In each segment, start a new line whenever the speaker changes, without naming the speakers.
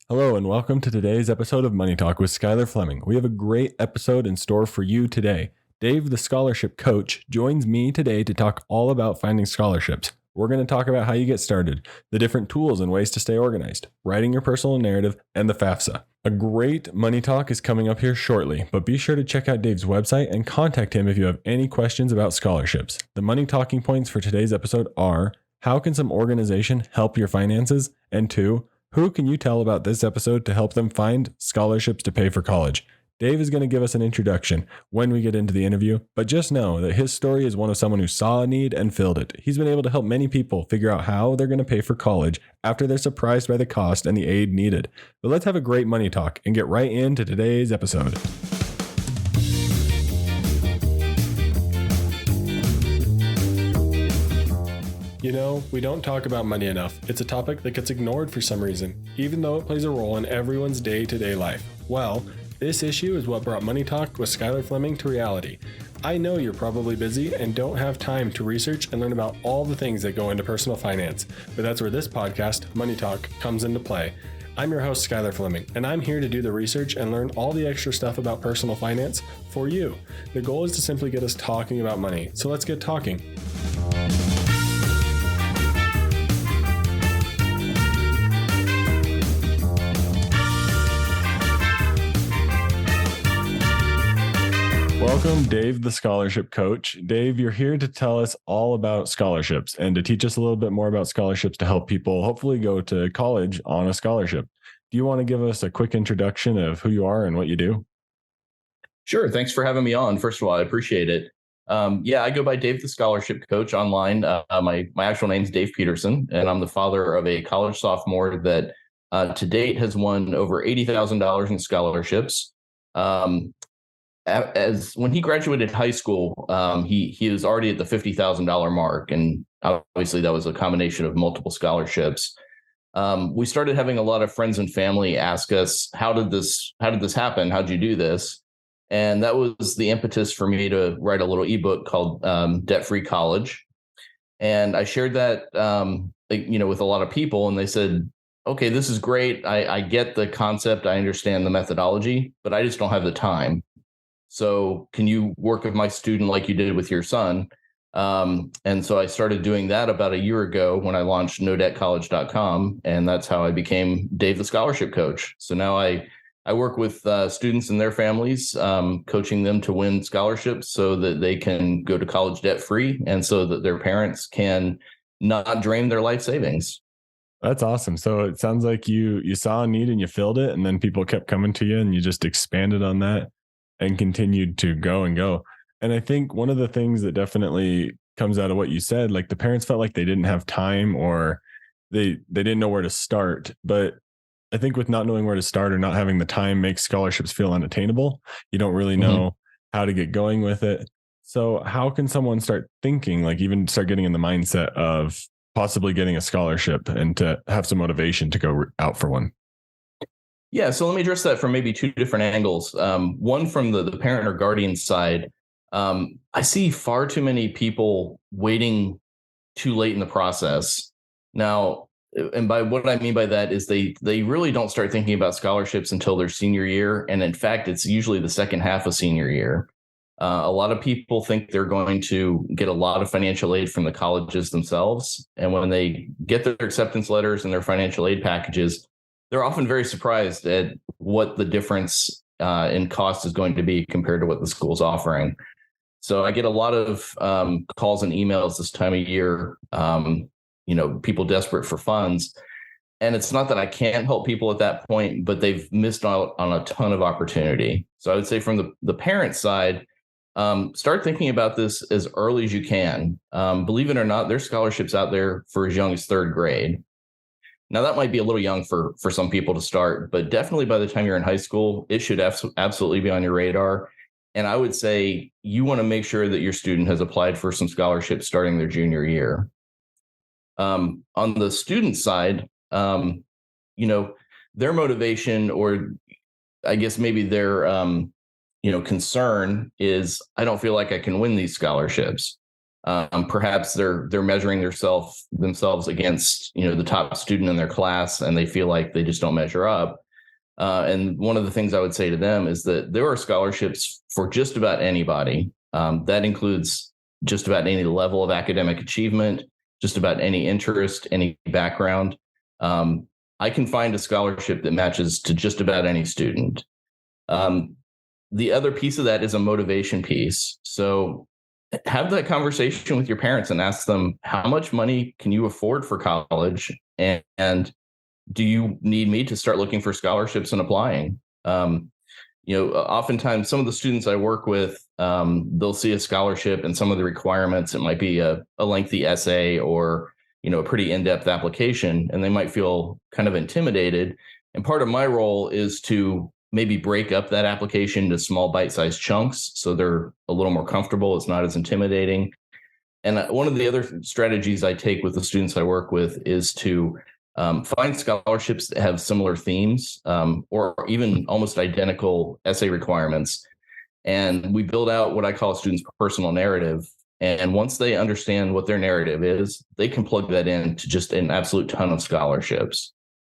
Hello and welcome to today's episode of Money Talk with Skylar Fleming. We have a great episode in store for you today. Dave, the scholarship coach, joins me today to talk all about finding scholarships. We're going to talk about how you get started, the different tools and ways to stay organized, writing your personal narrative, and the FAFSA. A great Money Talk is coming up here shortly, but be sure to check out Dave's website and contact him if you have any questions about scholarships. The money talking points for today's episode are: how can some organization help your finances? And 2, who can you tell about this episode to help them find scholarships to pay for college? Dave is going to give us an introduction when we get into the interview, but just know that his story is one of someone who saw a need and filled it. He's been able to help many people figure out how they're going to pay for college after they're surprised by the cost and the aid needed. But let's have a great money talk and get right into today's episode. You know, we don't talk about money enough. It's a topic that gets ignored for some reason, even though it plays a role in everyone's day-to-day life. Well, this issue is what brought Money Talk with Skylar Fleming to reality. I know you're probably busy and don't have time to research and learn about all the things that go into personal finance, but that's where this podcast, Money Talk, comes into play. I'm your host, Skylar Fleming, and I'm here to do the research and learn all the extra stuff about personal finance for you. The goal is to simply get us talking about money, so let's get talking. Welcome, Dave, the scholarship coach. Dave, you're here to tell us all about scholarships and to teach us a little bit more about scholarships to help people hopefully go to college on a scholarship. Do you want to give us a quick introduction of who you are and what you do?
Sure. Thanks for having me on. First of all, I appreciate it. I go by Dave, the scholarship coach online. My actual name is Dave Peterson, and I'm the father of a college sophomore that to date has won over $80,000 in scholarships. As when he graduated high school, he was already at the $50,000 mark, and obviously that was a combination of multiple scholarships. We started having a lot of friends and family ask us, how did this happen? How'd you do this? And that was the impetus for me to write a little ebook called Debt Free College. And I shared that with a lot of people, and they said, okay, this is great. I get the concept, I understand the methodology, but I just don't have the time. So can you work with my student like you did with your son? And so I started doing that about a year ago when I launched nodebtcollege.com. And that's how I became Dave, the scholarship coach. So now I work with students and their families, coaching them to win scholarships so that they can go to college debt free and so that their parents can not drain their life savings.
That's awesome. So it sounds like you saw a need and you filled it, and then people kept coming to you and you just expanded on that and continued to go and go. And I think one of the things that definitely comes out of what you said, like the parents felt like they didn't have time or they didn't know where to start. But I think with not knowing where to start or not having the time makes scholarships feel unattainable. You don't really know how to get going with it. So how can someone start thinking, like even start getting in the mindset of possibly getting a scholarship and to have some motivation to go out for one?
Yeah, so let me address that from maybe two different angles. One from the parent or guardian side. I see far too many people waiting too late in the process. Now, and by what I mean by that is they really don't start thinking about scholarships until their senior year. And in fact, it's usually the second half of senior year. A lot of people think they're going to get a lot of financial aid from the colleges themselves. And when they get their acceptance letters and their financial aid packages, they're often very surprised at what the difference in cost is going to be compared to what the school's offering. So I get a lot of calls and emails this time of year, people desperate for funds. And it's not that I can't help people at that point, but they've missed out on a ton of opportunity. So I would say from the parent side, start thinking about this as early as you can. Believe it or not, there's scholarships out there for as young as third grade. Now, that might be a little young for some people to start, but definitely by the time you're in high school, it should absolutely be on your radar. And I would say you want to make sure that your student has applied for some scholarships starting their junior year. On the student side, their motivation, or I guess maybe their concern is, I don't feel like I can win these scholarships. Perhaps they're measuring themselves against the top student in their class, and they feel like they just don't measure up. And one of the things I would say to them is that there are scholarships for just about anybody. That includes just about any level of academic achievement, just about any interest, any background. I can find a scholarship that matches to just about any student. Um, the other piece of that is a motivation piece. So have that conversation with your parents and ask them, how much money can you afford for college? And do you need me to start looking for scholarships and applying? Oftentimes some of the students I work with, they'll see a scholarship and some of the requirements. It might be a lengthy essay or, a pretty in-depth application, and they might feel kind of intimidated. And part of my role is to maybe break up that application into small bite-sized chunks so they're a little more comfortable. It's not as intimidating. And one of the other strategies I take with the students I work with is to find scholarships that have similar themes, or even almost identical essay requirements. And we build out what I call a student's personal narrative. And once they understand what their narrative is, they can plug that into just an absolute ton of scholarships.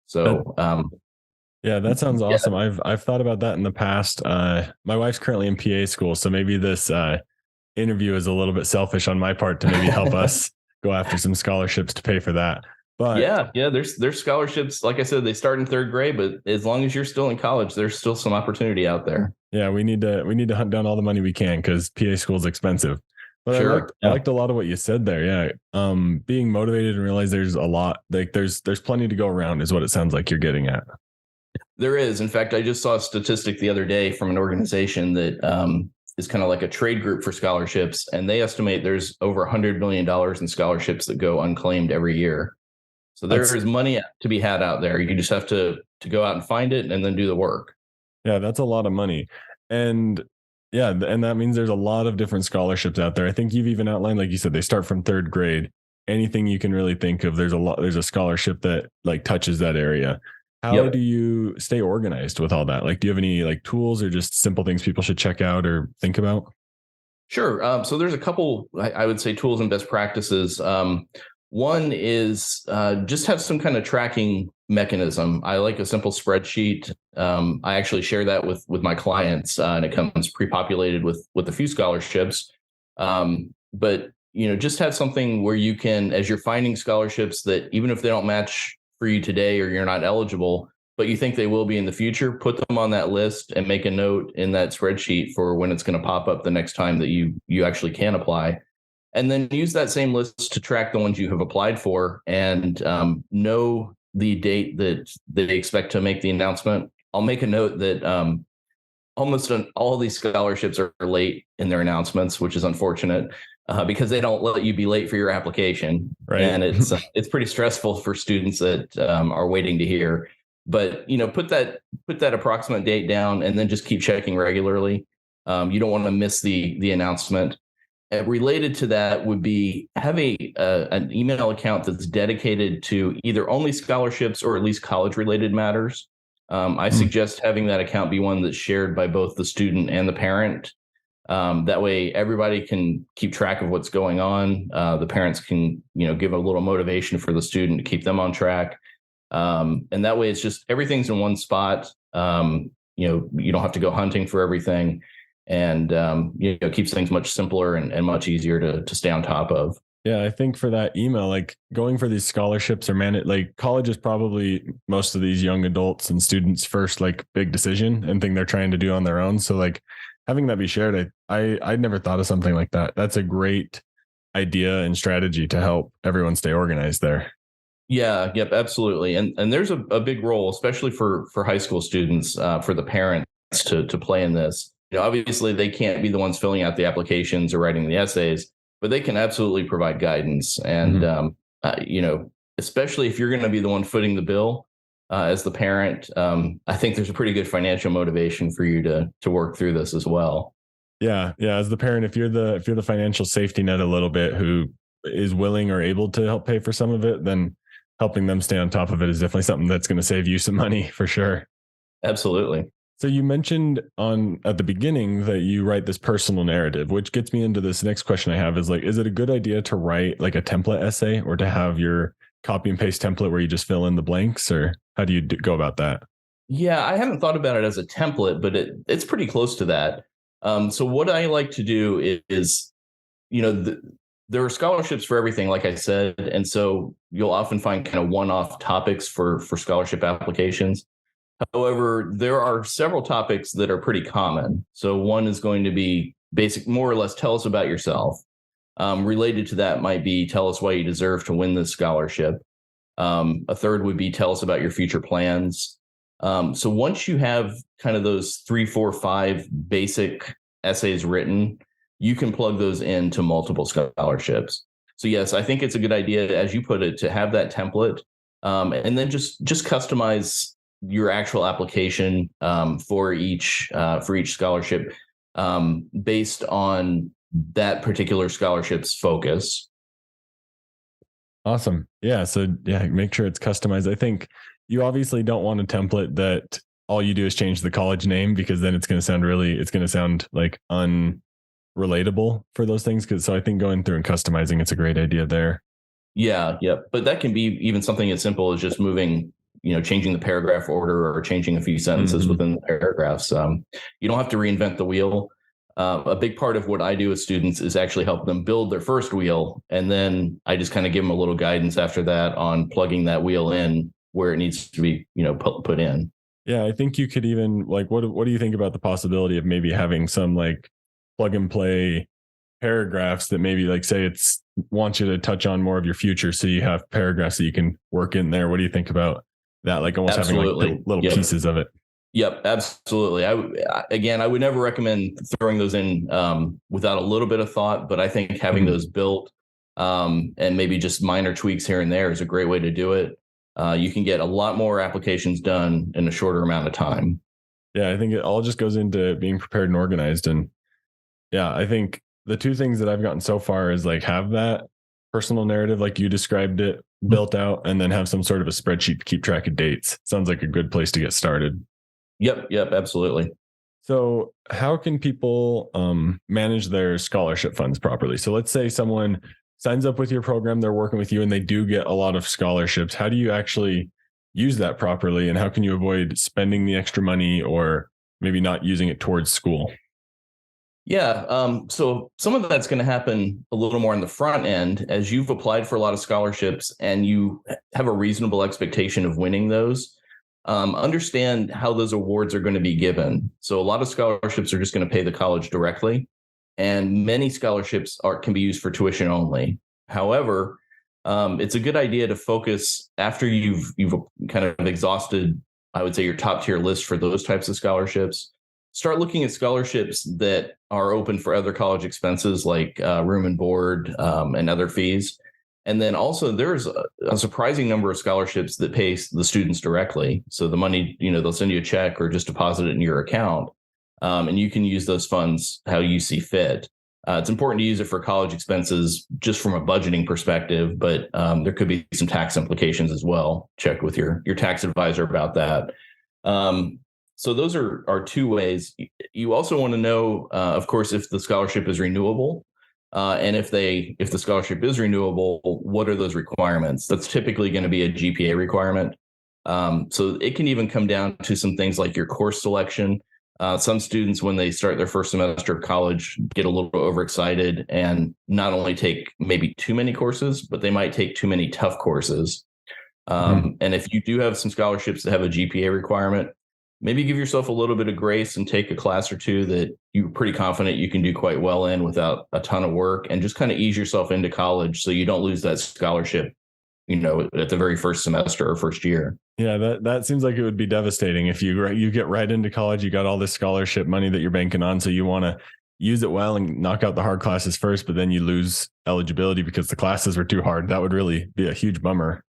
So,
yeah, that sounds
yeah.
awesome. I've thought about that in the past. My wife's currently in PA school, so maybe this interview is a little bit selfish on my part to maybe help us go after some scholarships to pay for that. But
yeah, there's scholarships. Like I said, they start in third grade, but as long as you're still in college, there's still some opportunity out there.
Yeah, we need to hunt down all the money we can because PA school is expensive. But
Sure.
I liked a lot of what you said there. Yeah. Being motivated and realize there's a lot, like there's plenty to go around is what it sounds like you're getting at.
There is. In fact, I just saw a statistic the other day from an organization that is kind of like a trade group for scholarships, and they estimate there's over $100 million in scholarships that go unclaimed every year. So there is money to be had out there. You just have to go out and find it and then do the work.
Yeah, that's a lot of money. And yeah, and that means there's a lot of different scholarships out there. I think you've even outlined, like you said, they start from third grade. Anything you can really think of, there's a scholarship that like touches that area. How do you stay organized with all that? Like, do you have any like tools or just simple things people should check out or think about?
Sure. So there's a couple, I would say, tools and best practices. One is just have some kind of tracking mechanism. I like a simple spreadsheet. I actually share that with my clients, and it comes pre-populated with a few scholarships. But just have something where you can, as you're finding scholarships that even if they don't match for you today or you're not eligible, but you think they will be in the future, put them on that list and make a note in that spreadsheet for when it's going to pop up the next time that you actually can apply. And then use that same list to track the ones you have applied for and know the date that they expect to make the announcement. I'll make a note that almost all these scholarships are late in their announcements, which is unfortunate because they don't let you be late for your application.
Right.
And it's pretty stressful for students that are waiting to hear. But put that approximate date down and then just keep checking regularly. You don't want to miss the announcement. Related to that would be have an email account that's dedicated to either only scholarships or at least college related matters. I suggest having that account be one that's shared by both the student and the parent. That way everybody can keep track of what's going on. The parents can, give a little motivation for the student to keep them on track. And that way it's just everything's in one spot. You don't have to go hunting for everything. And keeps things much simpler and much easier to stay on top of.
Yeah, I think for that email, like going for these scholarships or like college is probably most of these young adults and students' first like big decision and thing they're trying to do on their own. So like having that be shared, I'd never thought of something like that. That's a great idea and strategy to help everyone stay organized there.
Yeah, yep, absolutely. And there's a big role, especially for high school students, for the parents to play in this. Obviously, they can't be the ones filling out the applications or writing the essays, but they can absolutely provide guidance. And, especially if you're going to be the one footing the bill as the parent, I think there's a pretty good financial motivation for you to work through this as well.
Yeah. Yeah. As the parent, if you're the financial safety net a little bit who is willing or able to help pay for some of it, then helping them stay on top of it is definitely something that's going to save you some money for sure.
Absolutely.
So you mentioned on at the beginning that you write this personal narrative, which gets me into this next question I have is like, is it a good idea to write like a template essay or to have your copy and paste template where you just fill in the blanks, or how do you go about that?
Yeah, I haven't thought about it as a template, but it's pretty close to that. So what I like to do is, you know, there are scholarships for everything, like I said, and so you'll often find kind of one-off topics for scholarship applications. However, there are several topics that are pretty common. So one is going to be basic, more or less, tell us about yourself. Related to that might be tell us why you deserve to win this scholarship. A third would be tell us about your future plans. So once you have kind of those 3, 4, 5 basic essays written, you can plug those into multiple scholarships. So yes, I think it's a good idea, as you put it, to have that template, and then just customize your actual application for each scholarship based on that particular scholarship's focus.
Awesome. Yeah. So yeah, make sure it's customized. I think you obviously don't want a template that all you do is change the college name, because then it's going to sound like unrelatable for those things. So I think going through and customizing, it's a great idea there.
Yeah, yeah. But that can be even something as simple as just moving, changing the paragraph order or changing a few sentences within the paragraphs. You don't have to reinvent the wheel. A big part of what I do with students is actually help them build their first wheel. And then I just kind of give them a little guidance after that on plugging that wheel in where it needs to be, put in.
Yeah. I think you could even like, what do you think about the possibility of maybe having some like plug and play paragraphs that maybe like say it's wants you to touch on more of your future. So you have paragraphs that you can work in there. What do you think about that? Like almost
Absolutely.
having like little
Yep.
pieces of it.
Yep, absolutely. I would never recommend throwing those in without a little bit of thought, but I think having those built and maybe just minor tweaks here and there is a great way to do it. You can get a lot more applications done in a shorter amount of time.
Yeah. I think it all just goes into being prepared and organized. And yeah, I think the two things that I've gotten so far is like have that personal narrative, like you described it, built out, and then have some sort of a spreadsheet to keep track of dates. Sounds like a good place to get started.
Yep, absolutely.
So, how can people manage their scholarship funds properly? So, let's say someone signs up with your program, they're working with you, and they do get a lot of scholarships. How do you actually use that properly? And how can you avoid spending the extra money or maybe not using it towards school?
Yeah. So some of that's going to happen a little more on the front end as you've applied for a lot of scholarships and you have a reasonable expectation of winning those. Understand how those awards are going to be given. So a lot of scholarships are just going to pay the college directly, and many scholarships can be used for tuition only. However, it's a good idea to focus after you've kind of exhausted, I would say, your top tier list for those types of scholarships. Start looking at scholarships that are open for other college expenses like room and board and other fees. And then also there's a surprising number of scholarships that pay the students directly. So the money, they'll send you a check or just deposit it in your account. And you can use those funds how you see fit. It's important to use it for college expenses just from a budgeting perspective, but there could be some tax implications as well. Check with your tax advisor about that. So those are two ways. You also want to know, of course, if the scholarship is renewable, and if the scholarship is renewable, what are those requirements? That's typically going to be a GPA requirement. So it can even come down to some things like your course selection. Some students, when they start their first semester of college, get a little overexcited and not only take maybe too many courses, but they might take too many tough courses. And if you do have some scholarships that have a GPA requirement, maybe give yourself a little bit of grace and take a class or two that you're pretty confident you can do quite well in without a ton of work, and just kind of ease yourself into college so you don't lose that scholarship, at the very first semester or first year.
Yeah, that seems like it would be devastating if you get right into college, you got all this scholarship money that you're banking on, so you want to use it well and knock out the hard classes first, but then you lose eligibility because the classes were too hard. That would really be a huge bummer.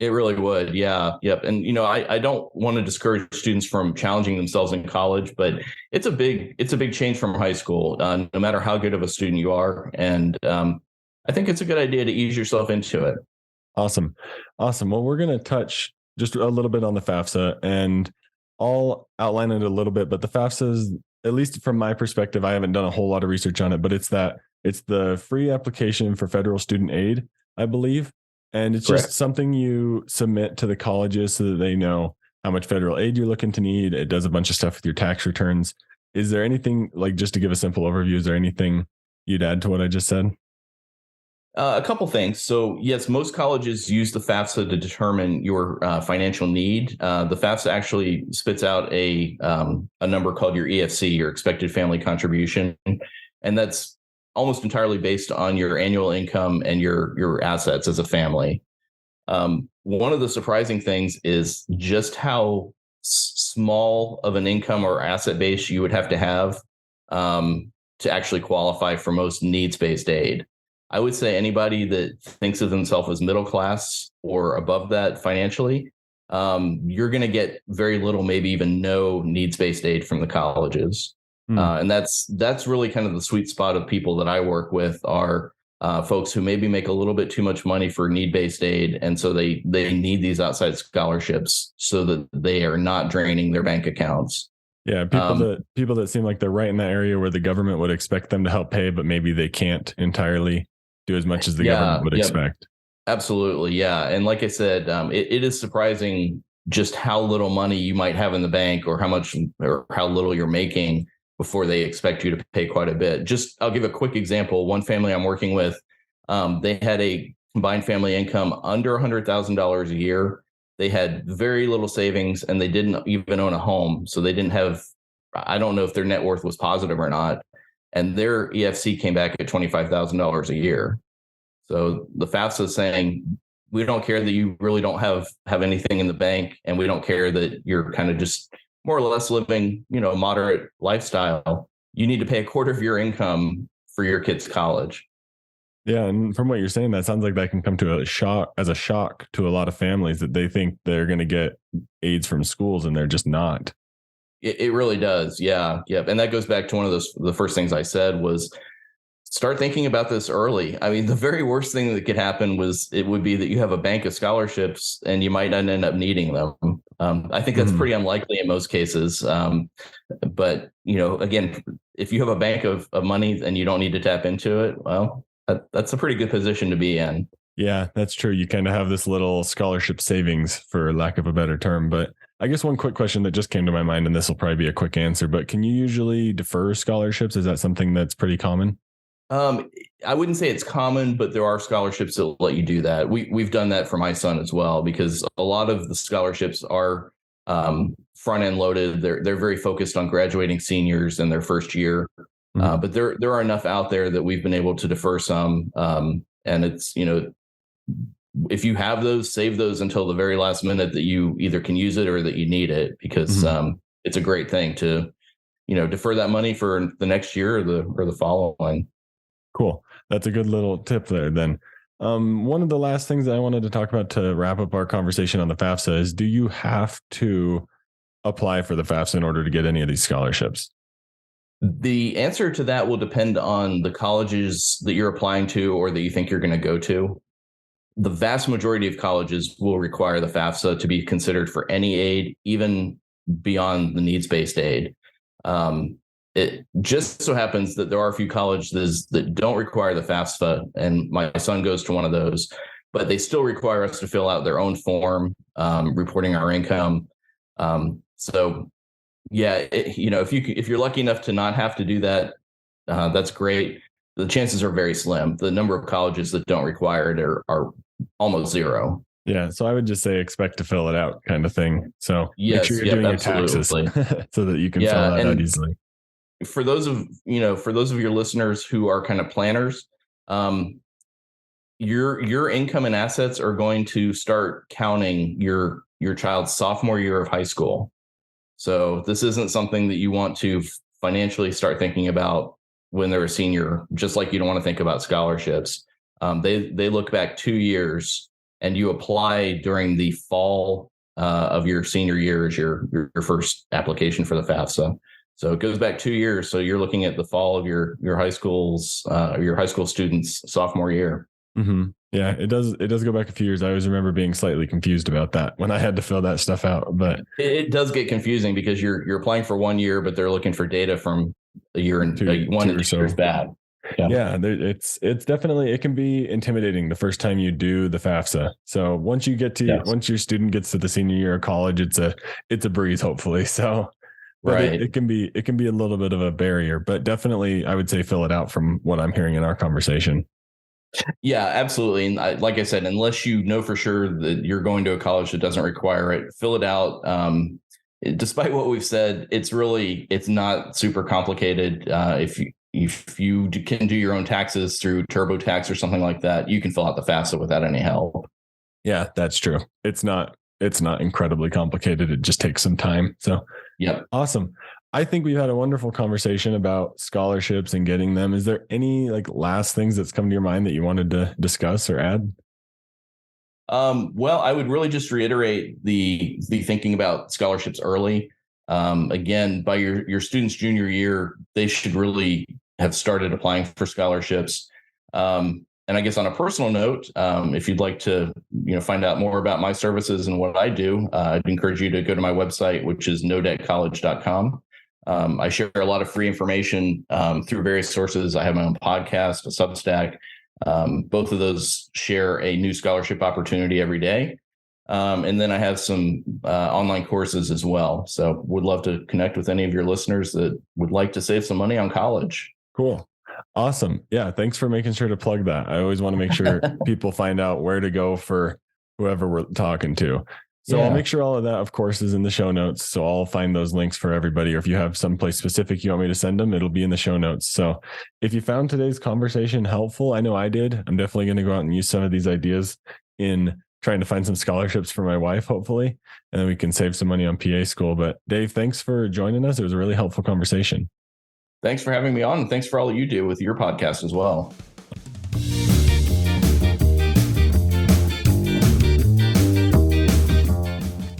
It really would. Yeah. Yep. And, I don't want to discourage students from challenging themselves in college, but it's a big change from high school, no matter how good of a student you are. And I think it's a good idea to ease yourself into it.
Awesome. Well, we're going to touch just a little bit on the FAFSA, and I'll outline it a little bit, but the FAFSA is, at least from my perspective, I haven't done a whole lot of research on it, but it's the free application for federal student aid, I believe. And it's just
Correct.
something you submit to the colleges so that they know how much federal aid you're looking to need. It does a bunch of stuff with your tax returns. Is there anything, like, just to give a simple overview, is there anything you'd add to what I just said?
A couple things. So, yes, most colleges use the FAFSA to determine your financial need. The FAFSA actually spits out a number called your EFC, your expected family contribution, and that's almost entirely based on your annual income and your assets as a family. One of the surprising things is just how small of an income or asset base you would have to actually qualify for most needs-based aid. I would say anybody that thinks of themselves as middle class or above that financially, you're going to get very little, maybe even no needs-based aid from the colleges. And that's really kind of the sweet spot of people that I work with are folks who maybe make a little bit too much money for need-based aid. And so they need these outside scholarships so that they are not draining their bank accounts.
Yeah, people that seem like they're right in that area where the government would expect them to help pay, but maybe they can't entirely do as much as the government would expect.
Absolutely. Yeah. And like I said, it is surprising just how little money you might have in the bank or how little you're making before they expect you to pay quite a bit. I'll give a quick example. One family I'm working with, they had a combined family income under $100,000 a year. They had very little savings and they didn't even own a home. So they didn't have, I don't know if their net worth was positive or not. And their EFC came back at $25,000 a year. So the FAFSA is saying, we don't care that you really don't have anything in the bank, and we don't care that you're kind of just more or less living, a moderate lifestyle. You need to pay a quarter of your income for your kid's college.
Yeah, and from what you're saying, that sounds like that can come to a shock to a lot of families that they think they're going to get aids from schools and they're just not.
It really does. Yeah. Yep. And that goes back to one of the first things I said was start thinking about this early. I mean, the very worst thing that could happen would be that you have a bank of scholarships and you might not end up needing them. I think that's pretty unlikely in most cases. But, again, if you have a bank of money and you don't need to tap into it, well, that's a pretty good position to be in.
Yeah, that's true. You kind of have this little scholarship savings, for lack of a better term. But I guess one quick question that just came to my mind, and this will probably be a quick answer, but can you usually defer scholarships? Is that something that's pretty common?
I wouldn't say it's common, but there are scholarships that let you do that. We've done that for my son as well, because a lot of the scholarships are front end loaded. They're very focused on graduating seniors in their first year. But there are enough out there that we've been able to defer some. And it's, if you have those, save those until the very last minute that you either can use it or that you need it, because it's a great thing to, defer that money for the next year or the following.
Cool. That's a good little tip there then. One of the last things that I wanted to talk about to wrap up our conversation on the FAFSA is, do you have to apply for the FAFSA in order to get any of these scholarships?
The answer to that will depend on the colleges that you're applying to or that you think you're going to go to. The vast majority of colleges will require the FAFSA to be considered for any aid, even beyond the needs-based aid. It just so happens that there are a few colleges that don't require the FAFSA, and my son goes to one of those, but they still require us to fill out their own form, reporting our income. So yeah, if you're lucky enough to not have to do that, that's great. The chances are very slim. The number of colleges that don't require it are almost zero.
Yeah. So I would just say expect to fill it out, kind of thing. So
yes,
make sure you're doing
absolutely.
your taxes so that you can fill that out easily.
For those of your listeners who are kind of planners, your income and assets are going to start counting your child's sophomore year of high school. So this isn't something that you want to financially start thinking about when they're a senior, just like you don't want to think about scholarships. They look back 2 years, and you apply during the fall of your senior year as your first application for the FAFSA. So it goes back 2 years. So you're looking at the fall of your high school student's sophomore year.
Yeah, it does. It does go back a few years. I always remember being slightly confused about that when I had to fill that stuff out. But
It does get confusing because you're applying for 1 year, but they're looking for data from a year and
two,
1
two
and
or
2
so.
years back.
Yeah, it's definitely, it can be intimidating the first time you do the FAFSA. So once you get to once your student gets to the senior year of college, it's a breeze, hopefully. So, but
Right.
it can be a little bit of a barrier, but definitely I would say fill it out from what I'm hearing in our conversation.
Yeah, absolutely. And like I said, unless you know for sure that you're going to a college that doesn't require it, fill it out. Despite what we've said, it's not super complicated. If you can do your own taxes through TurboTax or something like that, you can fill out the FAFSA without any help.
Yeah, that's true. It's not incredibly complicated. It just takes some time. So,
Yep.
awesome. I think we've had a wonderful conversation about scholarships and getting them. Is there any last things that's come to your mind that you wanted to discuss or add?
Well, I would really just reiterate the thinking about scholarships early. Again, by your student's junior year, they should really have started applying for scholarships. And I guess on a personal note, if you'd like to find out more about my services and what I do, I'd encourage you to go to my website, which is nodebtcollege.com. I share a lot of free information through various sources. I have my own podcast, a Substack. Both of those share a new scholarship opportunity every day. And then I have some online courses as well. So would love to connect with any of your listeners that would like to save some money on college.
Cool. Awesome. Yeah. Thanks for making sure to plug that. I always want to make sure people find out where to go for whoever we're talking to. So I'll make sure all of that, of course, is in the show notes. So I'll find those links for everybody. Or if you have someplace specific you want me to send them, it'll be in the show notes. So if you found today's conversation helpful, I know I did. I'm definitely going to go out and use some of these ideas in trying to find some scholarships for my wife, hopefully, and then we can save some money on PA school. But Dave, thanks for joining us. It was a really helpful conversation.
Thanks for having me on. And thanks for all that you do with your podcast as well.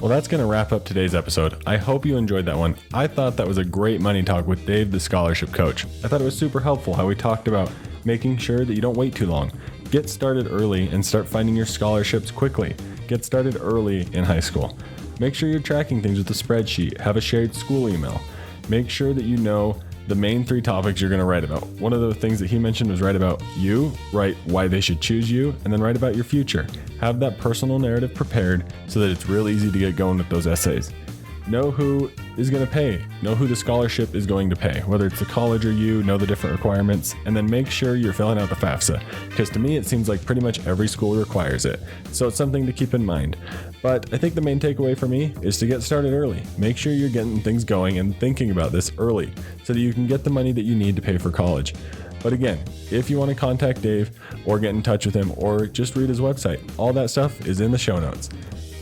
Well, that's going to wrap up today's episode. I hope you enjoyed that one. I thought that was a great money talk with Dave, the scholarship coach. I thought it was super helpful how we talked about making sure that you don't wait too long. Get started early and start finding your scholarships quickly. Get started early in high school. Make sure you're tracking things with a spreadsheet. Have a shared school email. Make sure that you know the main 3 topics you're going to write about. One of the things that he mentioned was write about you, write why they should choose you, and then write about your future. Have that personal narrative prepared so that it's real easy to get going with those essays. Know who is going to pay. Know who the scholarship is going to pay, whether it's the college or you, know the different requirements, and then make sure you're filling out the FAFSA, because to me it seems like pretty much every school requires it. So it's something to keep in mind. But I think the main takeaway for me is to get started early. Make sure you're getting things going and thinking about this early so that you can get the money that you need to pay for college. But again, if you want to contact Dave or get in touch with him or just read his website, all that stuff is in the show notes.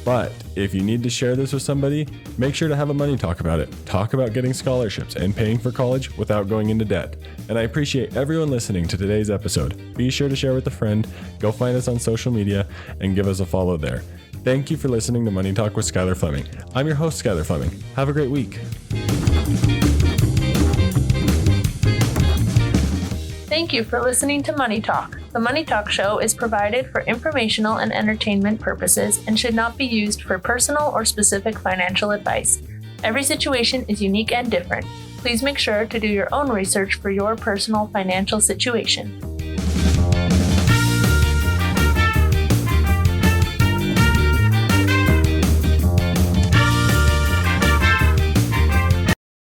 But if you need to share this with somebody, make sure to have a money talk about it. Talk about getting scholarships and paying for college without going into debt. And I appreciate everyone listening to today's episode. Be sure to share with a friend, go find us on social media, and give us a follow there. Thank you for listening to Money Talk with Skylar Fleming. I'm your host, Skylar Fleming. Have a great week.
Thank you for listening to Money Talk. The Money Talk show is provided for informational and entertainment purposes and should not be used for personal or specific financial advice. Every situation is unique and different. Please make sure to do your own research for your personal financial situation.